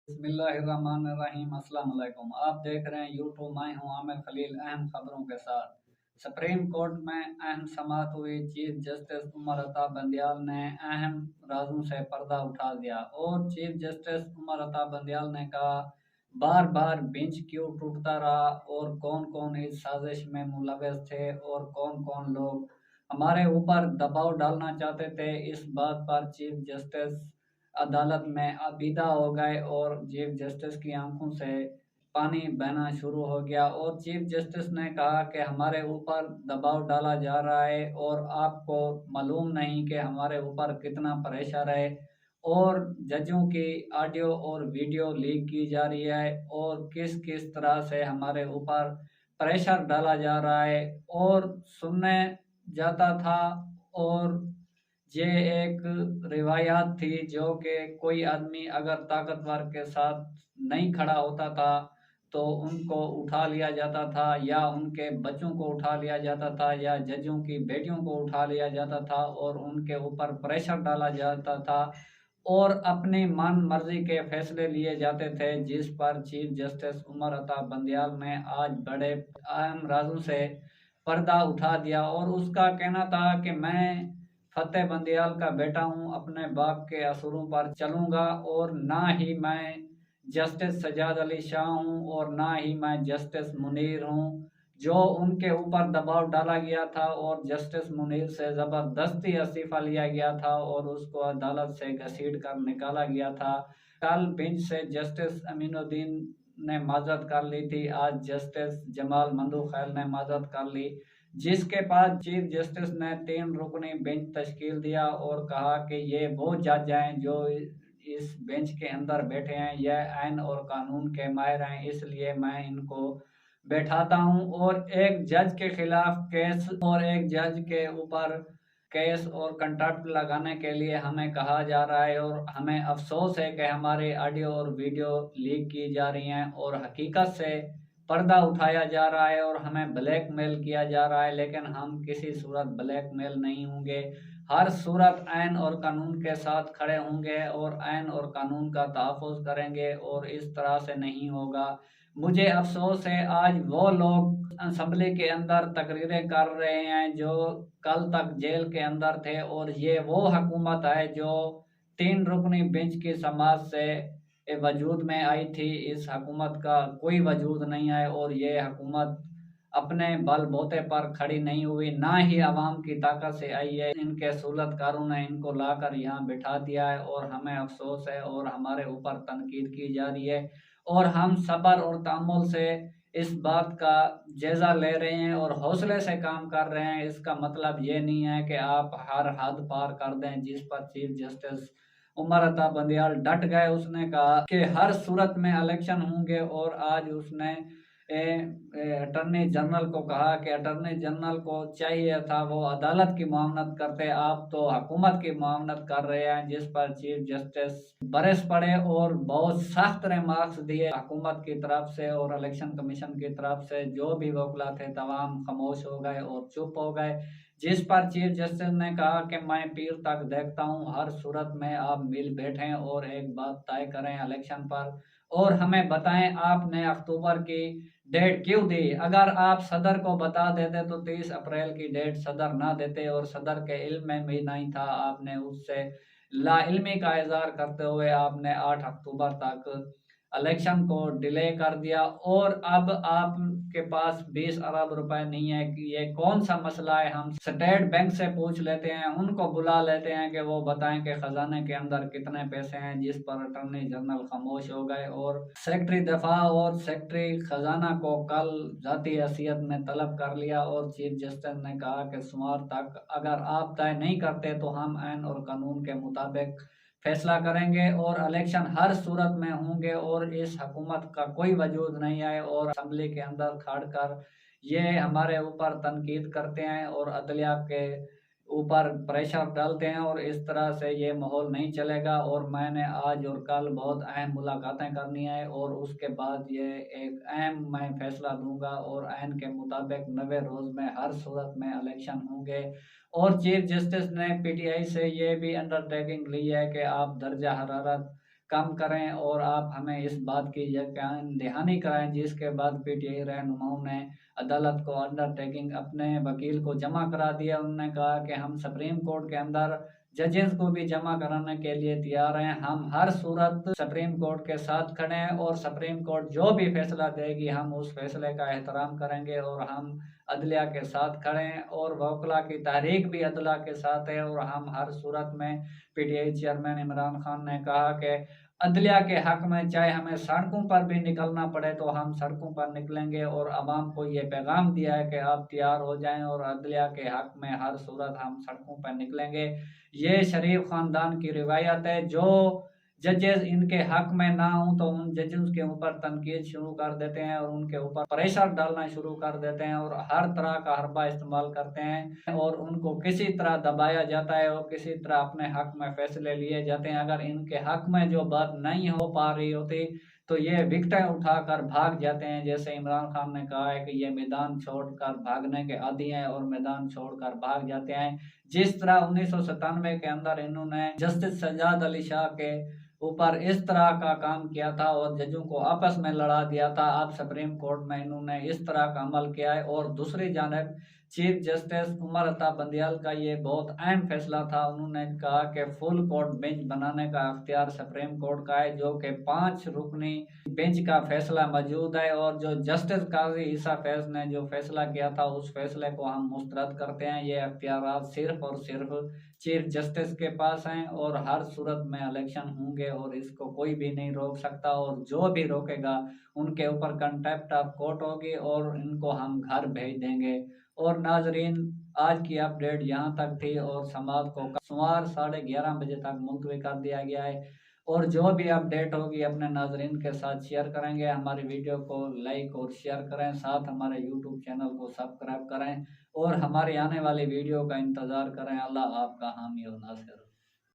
बिस्मिल्लाहिर्रहमानिर्रहीम। अस्सलाम वालेकुम। आप देख रहे हैं यूट्यूब। मैं हूं आमिर खलील। अहम खबरों के साथ। सुप्रीम कोर्ट में अहम समाअत हुई। चीफ जस्टिस उमर अता बंदियाल ने अहम राजों से पर्दा उठा दिया और चीफ जस्टिस उमर अता बंदियाल ने कहा, बार बार बेंच क्यों टूटता रहा और कौन कौन इस साजिश में मुलव्वस थे और कौन कौन लोग हमारे ऊपर दबाव डालना चाहते थे। इस बात पर चीफ जस्टिस अदालत में आबीदा हो गए और चीफ जस्टिस की आंखों से पानी बहना शुरू हो गया और चीफ जस्टिस ने कहा कि हमारे ऊपर दबाव डाला जा रहा है और आपको मालूम नहीं कि हमारे ऊपर कितना प्रेशर है और जजों की ऑडियो और वीडियो लीक की जा रही है और किस किस तरह से हमारे ऊपर प्रेशर डाला जा रहा है और सुनने जाता था। और ये एक रिवायात थी जो कि कोई आदमी अगर ताकतवर के साथ नहीं खड़ा होता था तो उनको उठा लिया जाता था या उनके बच्चों को उठा लिया जाता था या जजों की बेटियों को उठा लिया जाता था और उनके ऊपर प्रेशर डाला जाता था और अपनी मन मर्जी के फैसले लिए जाते थे, जिस पर चीफ जस्टिस उमर अता बंदियाल ने आज बड़े अहम राजों से पर्दा उठा दिया। और उसका कहना था कि मैं फतेह बंदियाल का बेटा हूं, अपने बाप के असूलों पर चलूंगा और ना ही मैं जस्टिस सजाद अली शाह हूं और ना ही मैं जस्टिस मुनीर हूं जो उनके ऊपर दबाव डाला गया था और जस्टिस मुनीर से ज़बरदस्ती इस्तीफा लिया गया था और उसको अदालत से घसीट कर निकाला गया था। कल बेंच से जस्टिस अमीनुद्दीन ने माजरत कर ली थी, आज जस्टिस जमाल मंदू खैल ने माजरत कर ली, जिसके बाद चीफ जस्टिस ने 3 रुकनी बेंच तश्कील दिया और कहा कि ये वो जज हैं जो इस बेंच के अंदर बैठे हैं, यह आइन और कानून के माहिर हैं, इसलिए मैं इनको बैठाता हूं। और एक जज के खिलाफ केस और एक जज के ऊपर केस और कंटेम्प्ट लगाने के लिए हमें कहा जा रहा है और हमें अफसोस है कि हमारी ऑडियो और वीडियो लीक की जा रही हैं और हकीकत से पर्दा उठाया जा रहा है और हमें ब्लैकमेल किया जा रहा है, लेकिन हम किसी सूरत ब्लैकमेल नहीं होंगे। हर सूरत आइन और कानून के साथ खड़े होंगे और आइन और कानून का तहफ़्फ़ुज़ करेंगे और इस तरह से नहीं होगा। मुझे अफसोस है आज वो लोग असम्बली के अंदर तकरीरें कर रहे हैं जो कल तक जेल के अंदर थे और ये वो हुकूमत है जो 3 रुकनी बेंच की समाज से वजूद में आई थी। इस हुकूमत का कोई वजूद नहीं है और ये हुकूमत अपने बलबूते पर खड़ी नहीं हुई, ना ही आवाम की ताकत से आई है। इनके सूलतकारों ने इनको लाकर यहाँ बिठा दिया है और हमें अफसोस है और हमारे ऊपर तनकीद की जा रही है और हम सब्र और तहम्मुल से इस बात का जायज़ा ले रहे हैं और हौसले से काम कर रहे हैं। इसका मतलब ये नहीं है कि आप हर हद पार कर दें, जिस पर चीफ जस्टिस उमर अता बंदियाल डट गए। उसने कहा कि हर सूरत में इलेक्शन होंगे और आज उसने अटर्नी जनरल को कहा कि अटर्नी जनरल को चाहिए था वो अदालत की मुआवनत करते, आप तो हुकूमत की मुआवनत कर रहे हैं, जिस पर चीफ जस्टिस बरस पड़े और बहुत सख्त रिमार्क्स दिए हुकूमत की तरफ से और इलेक्शन कमीशन की तरफ से। जो भी वकला थे तमाम खामोश हो गए और चुप हो गए, जिस पर चीफ जस्टिस ने कहा कि मैं पीर तक देखता हूं, हर सूरत में आप मिल बैठें और एक बात तय करें इलेक्शन पर और हमें बताएं आपने अक्टूबर की डेट क्यों दी। अगर आप सदर को बता देते तो 30 अप्रैल की डेट सदर ना देते और सदर के इल्म में भी नहीं था, आपने उससे लाइल्मी का इजहार करते हुए आपने 8 अक्टूबर तक इलेक्शन को डिले कर दिया और अब आपके पास 20 अरब रुपए नहीं है कि ये कौन सा मसला है। हम स्टेट बैंक से पूछ लेते हैं, उनको बुला लेते हैं कि वो बताएं कि खजाने के अंदर कितने पैसे हैं, जिस पर अटॉर्नी जनरल खामोश हो गए और सेक्रेटरी दफा और सेक्रेटरी खजाना को कल जाती हैसियत में तलब कर लिया और चीफ जस्टिस ने कहा कि सोमवार तक अगर आप तय नहीं करते तो हम आइन और कानून के मुताबिक फैसला करेंगे और इलेक्शन हर सूरत में होंगे और इस हुकूमत का कोई वजूद नहीं है। और असम्बली के अंदर खड़ कर ये हमारे ऊपर तनकीद करते हैं और अदलिया के ऊपर प्रेशर डालते हैं और इस तरह से ये माहौल नहीं चलेगा। और मैंने आज और कल बहुत अहम मुलाकातें करनी है और उसके बाद ये एक अहम मैं फैसला दूंगा और आइन के मुताबिक 90 रोज़ में हर सूरत में इलेक्शन होंगे। और चीफ जस्टिस ने पीटीआई से ये भी अंडरटेकिंग ली है कि आप दर्जा हरारत कम करें और आप हमें इस बात की यकीन दहानी कराएं। जिसके बाद पीटीआई रहनुमाओं ने अदालत को अंडरटेकिंग अपने वकील को जमा करा दिया। उन्होंने कहा कि हम सुप्रीम कोर्ट के अंदर जजेस को भी जमा कराने के लिए तैयार हैं। हम हर सूरत सुप्रीम कोर्ट के साथ खड़े हैं और सुप्रीम कोर्ट जो भी फैसला देगी हम उस फैसले का एहतराम करेंगे और हम अदलिया के साथ खड़े हैं और वकला की तहरीक भी अदला के साथ है। और हम हर सूरत में पीटीआई चेयरमैन इमरान खान ने कहा कि अदलिया के हक में चाहे हमें सड़कों पर भी निकलना पड़े तो हम सड़कों पर निकलेंगे और आवाम को ये पैगाम दिया है कि आप तैयार हो जाएं और अदलिया के हक में हर सूरत हम सड़कों पर निकलेंगे। ये शरीफ ख़ानदान की रिवायत है। जो जजेस इनके हक में ना हों तो उन जजेस के ऊपर तनकीद शुरू कर देते हैं और उनके ऊपर प्रेशर डालना शुरू कर देते हैं और हर तरह का हरबा इस्तेमाल करते हैं और उनको किसी तरह दबाया जाता है और किसी तरह अपने हक में फैसले लिए जाते हैं। अगर इनके हक में जो बात नहीं हो पा रही होती तो ये विकटें उठाकर भाग जाते हैं। जैसे इमरान खान ने कहा है कि ये मैदान छोड़कर भागने के आदी हैं और मैदान छोड़कर भाग जाते हैं। जिस तरह 1997 के अंदर इन्होंने जस्टिस सज्जाद अली शाह के ऊपर इस तरह का काम किया था और जजों को आपस में लड़ा दिया था, अब सुप्रीम कोर्ट में इन्होंने इस तरह का अमल किया है। और दूसरी जानब चीफ जस्टिस उमर अता बंदियाल का ये बहुत अहम फैसला था। उन्होंने कहा कि फुल कोर्ट बेंच बनाने का अख्तियार सुप्रीम कोर्ट का है, जो कि 5 रुकनी बेंच का फैसला मौजूद है और जो जस्टिस काजी ईसा फैज ने जो फैसला किया था उस फैसले को हम मुस्तरद करते हैं। ये अख्तियार सिर्फ और सिर्फ चीफ जस्टिस के पास हैं और हर सूरत में इलेक्शन होंगे और इसको कोई भी नहीं रोक सकता और जो भी रोकेगा उनके ऊपर कंटेम्प्ट ऑफ कोर्ट होगी और इनको हम घर भेज देंगे। और नाजरीन, आज की अपडेट यहाँ तक थी और समाज को सुमार 11:30 बजे तक मुलतवी कर दिया गया है। और जो भी अपडेट होगी अपने नाजरीन के साथ शेयर करेंगे। हमारी वीडियो को लाइक और शेयर करें, साथ हमारे यूट्यूब चैनल को सब्सक्राइब करें और हमारी आने वाली वीडियो का इंतज़ार करें। अल्लाह आपका हामी और नासिर।